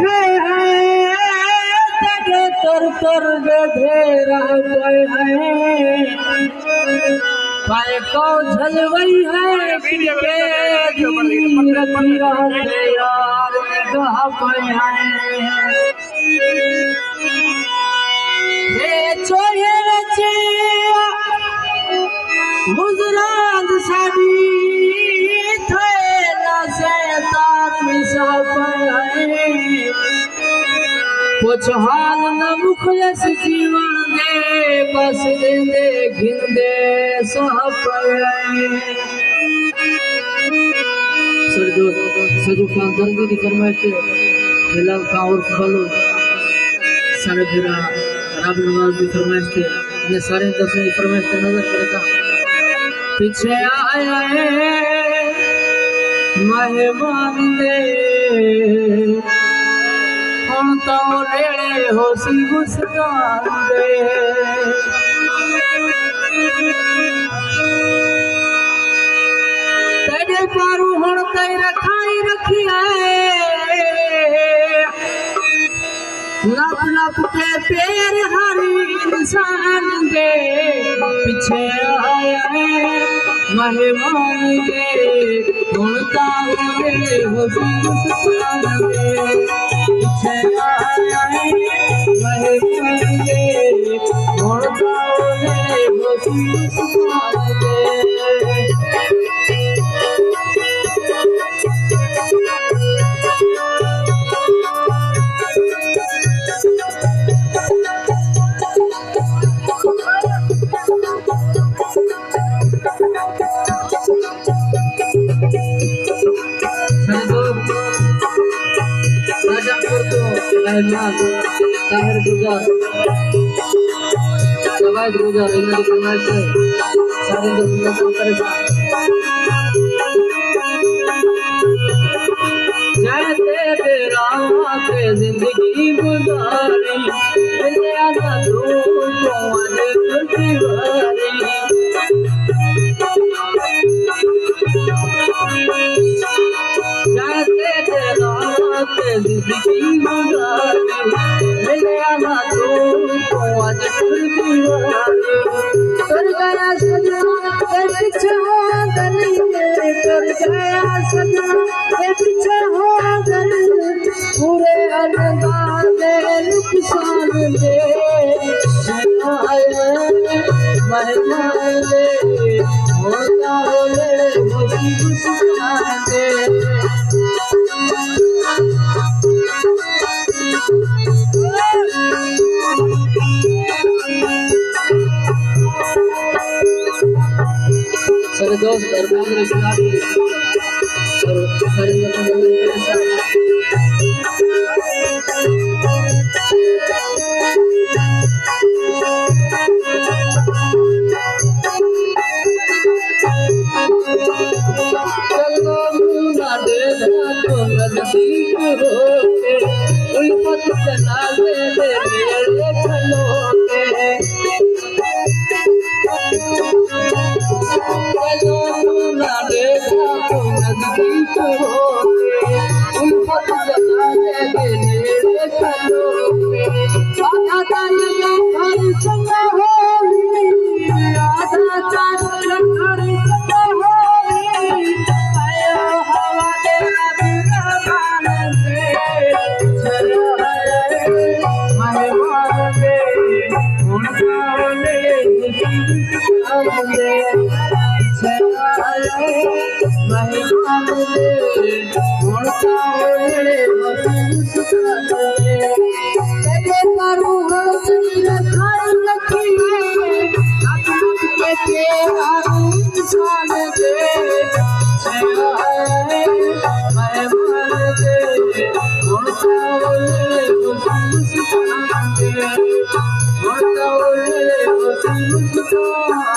रखे हैं तेरे तर तर घेरा है पाए को झलवई है के यार कहा पाए ये चोरे रचे गुजरात साडी थेला से तार मिसा पाए कुछ हाल न मुखलस जीवन दे बस दे घिंदे सजो का दर्द की फरमाइश मिला का और फलो सारे फिरा रब नवाज की फरमाइश थे ने सारे दसों की फरमाइश पे नजर करता पीछे आया है मेहमान दे हम तो लेले होसी मुस्कान दे तेरे पारू हुण तई रखाई रखी है लप लप के पैर हरी इंसान दे पीछे आया है मेहमान दे हुण तारे होसी मुस्कान दे पीछे आया है मेहमान दे हुण तारे होसी मुस्कान दे ताहिर गुजार जवाद गुजार इन्हें फरमाइश है सारे दुनिया को परेशान जैसे तेरा के जिंदगी गुजारी मिले आना तू तो दीवारी जैसे तेरा के जिंदगी गुजारी मिले आना तू आज दीवारी कर गया सजना के पीछे हो गली कर गया सजना के पीछे हो गली पूरे अनगाने नुकसान दे मेहमान दे होता ले होती मुस्कान दे सारे दोस्त दरबार में खिलाड़ी और सारे चलो मुना दे तो नजदीक होके उल्फत चला ले मेरे खलोके चलो मुना दे तो नजदीक होके उल्फत चला ले मेरे खलोके आधा ताला हर संग होली आधा ताला हर संग होली आयो हवा दे मेहमान दे हुण ताले मुस्कान दे मेहमान दे हुण ताले मुस्कान दे तेरे पारू हुण तई रखाई रखी है अपना के तेरा इंसान दे मेहमान दे हुण ताले मुस्कान दे हुण ताले मुस्कान